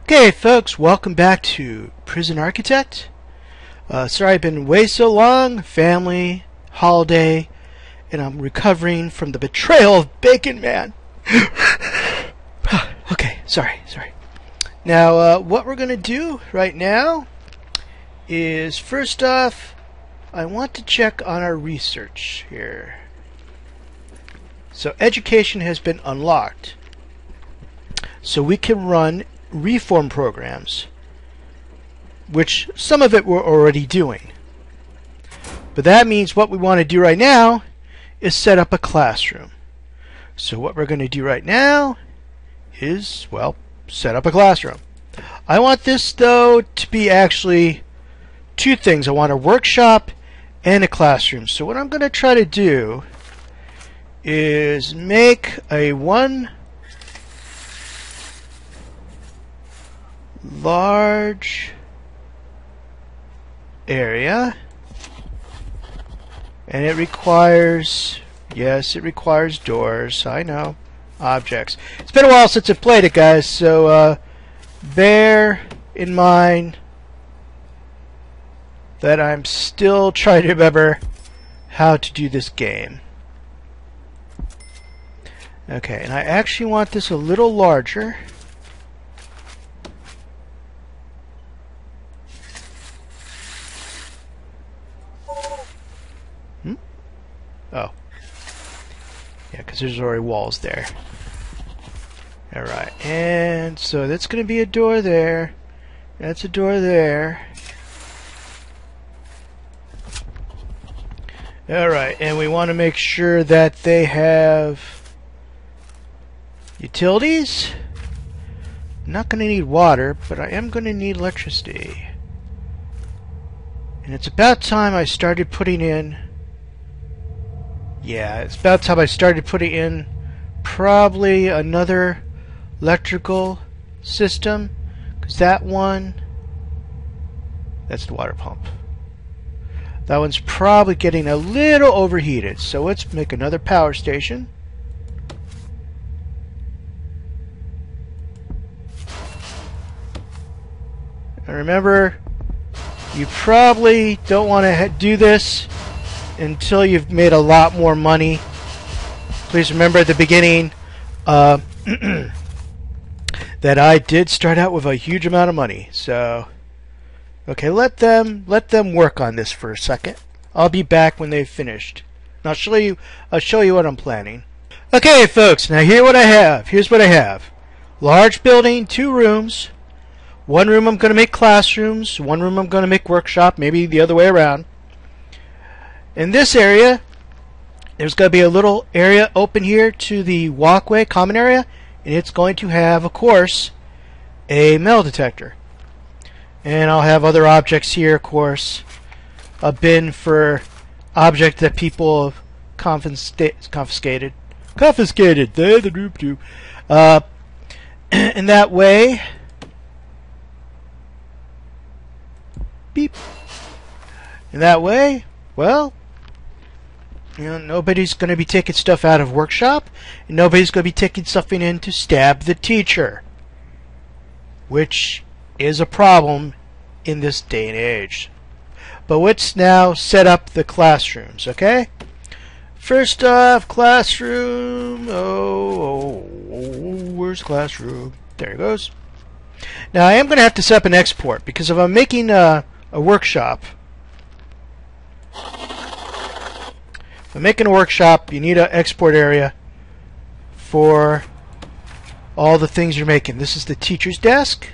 Okay, folks, welcome back to Prison Architect. Sorry I've been away so long, family, holiday, and I'm recovering from the betrayal of Bacon Man. Okay, sorry. Now, what we're going to do right now is, first off, I want to check on our research here. So, education has been unlocked. So we can run reform programs, which some of it we're already doing. But that means what we want to do right now is set up a classroom. So what we're going to do right now is, well, set up a classroom. I want this, though, to be actually two things. I want a workshop and a classroom. So what I'm going to try to do is make a one large area, and it requires, yes, it requires doors. I know, objects. It's been a while since I played it, guys, so bear in mind that I'm still trying to remember how to do this game. Okay, and I actually want this a little larger. Oh. Yeah, because there's already walls there. Alright, and so that's going to be a door there. That's a door there. Alright, and we want to make sure that they have utilities. I'm not going to need water, but I am going to need electricity. And it's about time I started putting in... Yeah, it's about time I started putting in probably another electrical system, because that one, that's the water pump. That one's probably getting a little overheated, so let's make another power station. And remember, you probably don't want to do this until you've made a lot more money. Please remember at the beginning that I did start out with a huge amount of money. So, okay, let them work on this for a second. I'll be back when they've finished. And I'll show you what I'm planning. Okay, folks, now here's what I have. Large building, 2 rooms. One room I'm going to make classrooms. One room I'm going to make workshop. Maybe the other way around. In this area, there's going to be a little area open here to the walkway, common area, and it's going to have, of course, a metal detector. And I'll have other objects here, of course, a bin for objects that people have confiscated. And that way, beep. And that way, well, you know, nobody's going to be taking stuff out of workshop, and nobody's going to be taking something in to stab the teacher, which is a problem in this day and age. But let's now set up the classrooms, okay? First off, classroom. Oh, where's classroom? There it goes. Now I am going to have to set up an export, because if I'm making a workshop, you need an export area for all the things you're making. This is the teacher's desk.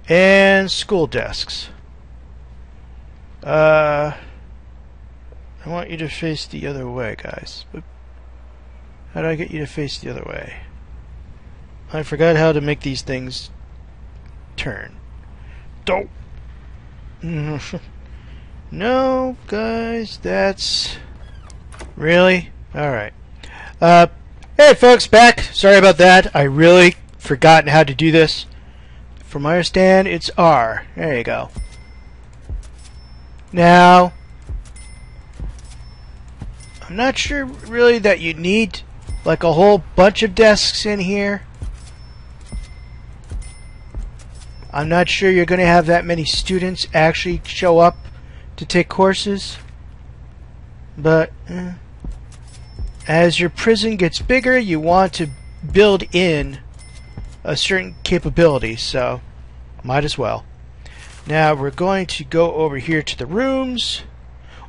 And school desks. I want you to face the other way, guys. How do I get you to face the other way? I forgot how to make these things turn. Don't. No, guys, that's... Really? Alright. Hey, folks, back. Sorry about that. I really forgotten how to do this. From my understand, it's R. There you go. Now, I'm not sure really that you need like a whole bunch of desks in here. I'm not sure you're going to have that many students actually show up to take courses. But as your prison gets bigger, you want to build in a certain capability, so might as well. Now we're going to go over here to the rooms.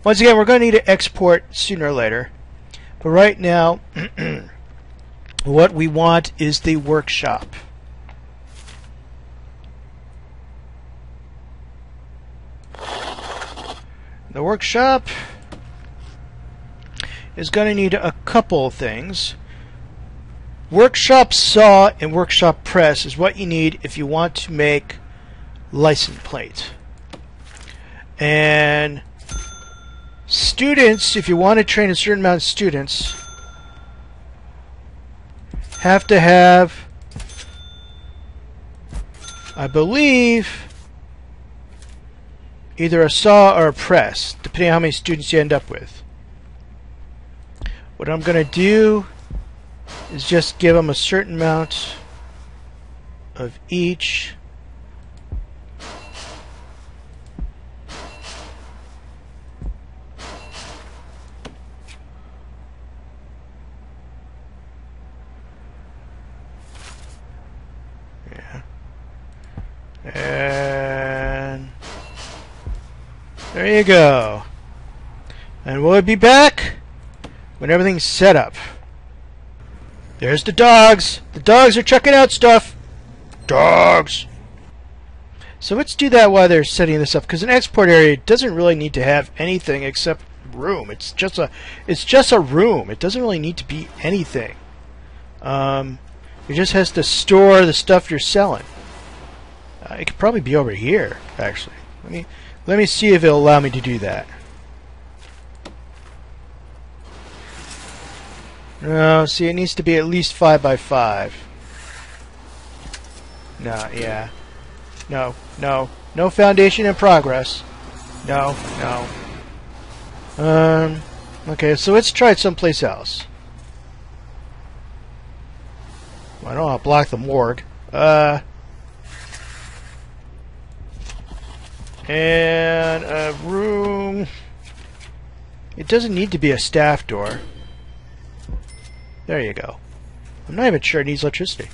Once again, we're going to need to export sooner or later. But right now, what we want is the workshop. The workshop is going to need a couple of things. Workshop saw and workshop press is what you need if you want to make license plate. And students, if you want to train a certain amount of students, have to have, I believe, either a saw or a press, depending on how many students you end up with. What I'm going to do is just give them a certain amount of each. Yeah. And there you go. And we'll be back when everything's set up. There's the dogs. The dogs are checking out stuff. Dogs. So let's do that while they're setting this up, because an export area doesn't really need to have anything except room. It's just a room. It doesn't really need to be anything. It just has to store the stuff you're selling. It could probably be over here, actually. Let me see if it'll allow me to do that. No, see, it needs to be at least 5 by 5. No, yeah. No foundation in progress. No. Okay, so let's try it someplace else. Well, I don't want to block the morgue. And a room. It doesn't need to be a staff door. There you go. I'm not even sure it needs electricity.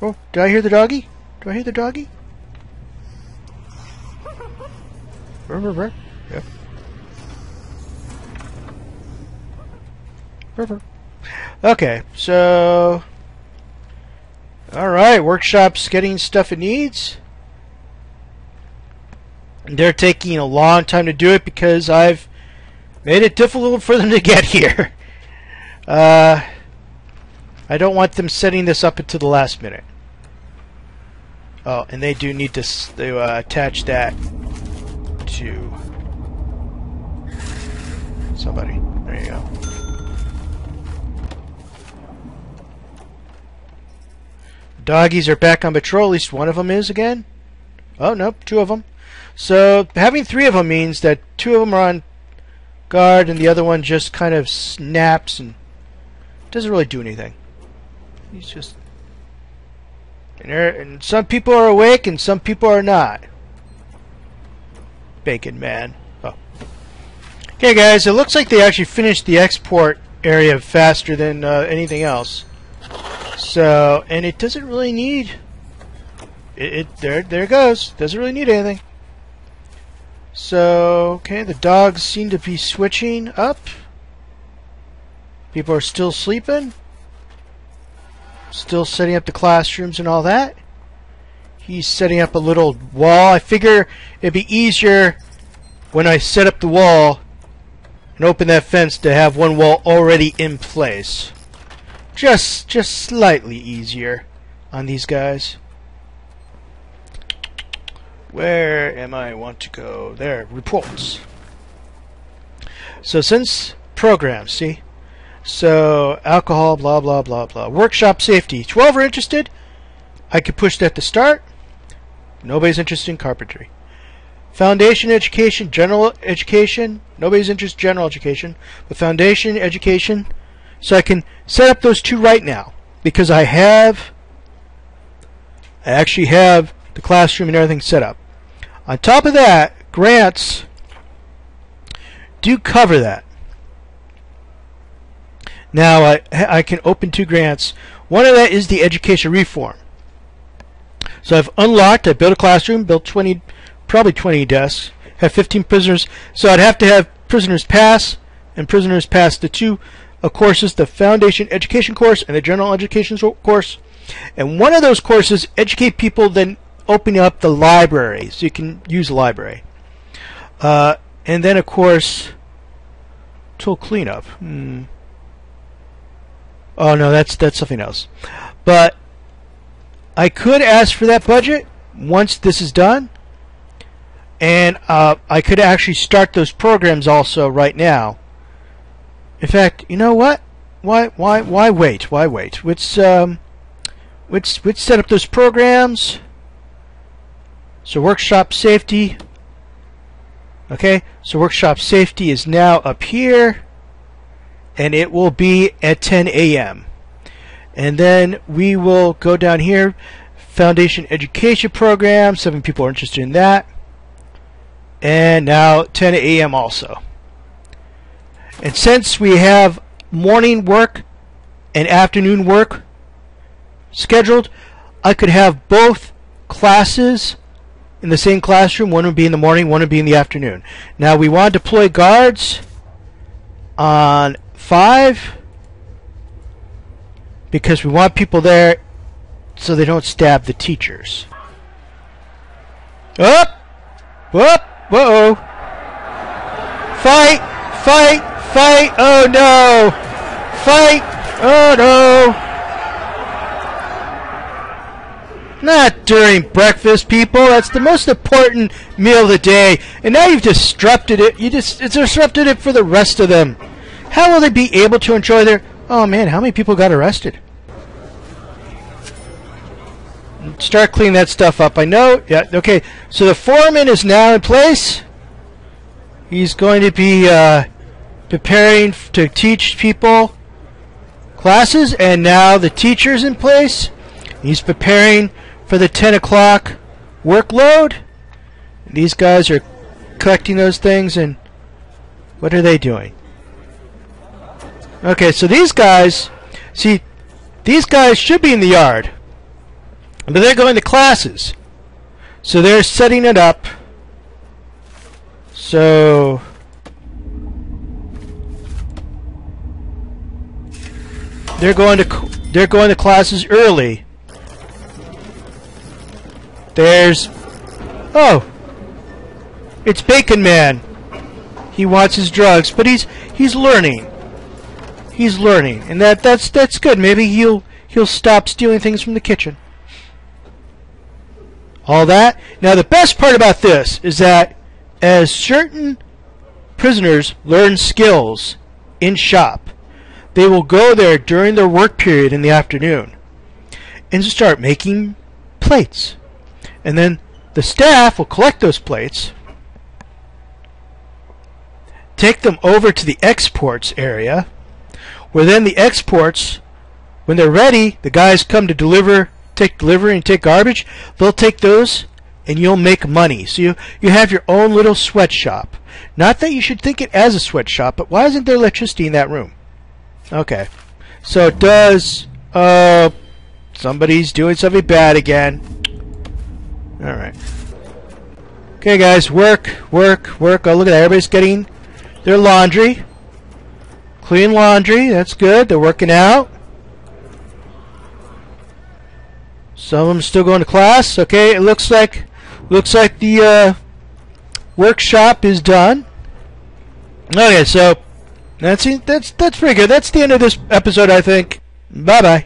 Oh, did I hear the doggy? Do I hear the doggy? Yep. Okay, so... Alright, workshop's getting stuff it needs. They're taking a long time to do it because I've made it difficult for them to get here. I don't want them setting this up until the last minute. Oh, and they do need to attach that to somebody. There you go. Doggies are back on patrol. At least one of them is again. Oh, nope, 2 of them. So having 3 of them means that 2 of them are on guard and the other one just kind of snaps and doesn't really do anything. He's just... And some people are awake and some people are not. Bacon man. Oh. Okay guys, it looks like they actually finished the export area faster than anything else. So, and it doesn't really need... There it goes. Doesn't really need anything. So, okay, the dogs seem to be switching up. People are still sleeping. Still setting up the classrooms and all that. He's setting up a little wall. I figure it'd be easier when I set up the wall and open that fence to have one wall already in place. Just slightly easier on these guys. Where am I want to go? There, reports. So since programs, see? So alcohol, blah blah blah blah. Workshop safety. 12 are interested. I could push that to start. Nobody's interested in carpentry. Foundation education, general education. Nobody's interested in general education. But foundation education, So I can set up those two right now because I actually have the classroom and everything set up. On top of that, grants do cover that. Now I can open two grants. One of that is the education reform. So I've unlocked, I built a classroom, built probably 20 desks, have 15 prisoners. So I'd have to have prisoners pass, and prisoners pass the two courses, the foundation education course and the general education course. And one of those courses educate people, then opening up the library so you can use the library. And then of course tool cleanup. Oh no, that's something else. But I could ask for that budget once this is done, and I could actually start those programs also right now. In fact, you know what? Why wait? Why wait? Let's set up those programs. So workshop safety. Okay, so workshop safety is now up here, and it will be at 10 a.m. And then we will go down here, foundation education program, 7 people are interested in that. And now 10 a.m. also. And since we have morning work and afternoon work scheduled, I could have both classes in the same classroom. One would be in the morning, one would be in the afternoon. Now we want to deploy guards on 5 because we want people there so they don't stab the teachers. Up! Whoop! Whoa! Fight! Fight! Fight! Oh no! Fight! Oh no! Not during breakfast, people. That's the most important meal of the day. And now you've disrupted it. It's disrupted it for the rest of them. How will they be able to enjoy their... Oh man, how many people got arrested? Start cleaning that stuff up. I know. Yeah, okay. So the foreman is now in place. He's going to be preparing to teach people classes, and now the teacher's in place. He's preparing for the 10 o'clock workload. These guys are collecting those things, and what are they doing? Okay, so these guys, see, these guys should be in the yard, but they're going to classes. So they're setting it up. So they're going to classes early. There's it's Bacon Man. He wants his drugs, but he's learning. He's learning, and that's good. Maybe he'll stop stealing things from the kitchen. All that. Now the best part about this is that as certain prisoners learn skills in shop, they will go there during their work period in the afternoon and start making plates. And then the staff will collect those plates, take them over to the exports area, where then the exports, when they're ready, the guys come to take delivery and take garbage. They'll take those and you'll make money. So you have your own little sweatshop. Not that you should think it as a sweatshop, but why isn't there electricity in that room? Okay. So it does... somebody's doing something bad again. Alright. Okay guys, work. Oh, look at that. Everybody's getting their laundry. Clean laundry. That's good. They're working out. Some of them still going to class. Okay, it looks like the workshop is done. Okay, so that's pretty good. That's the end of this episode, I think. Bye bye.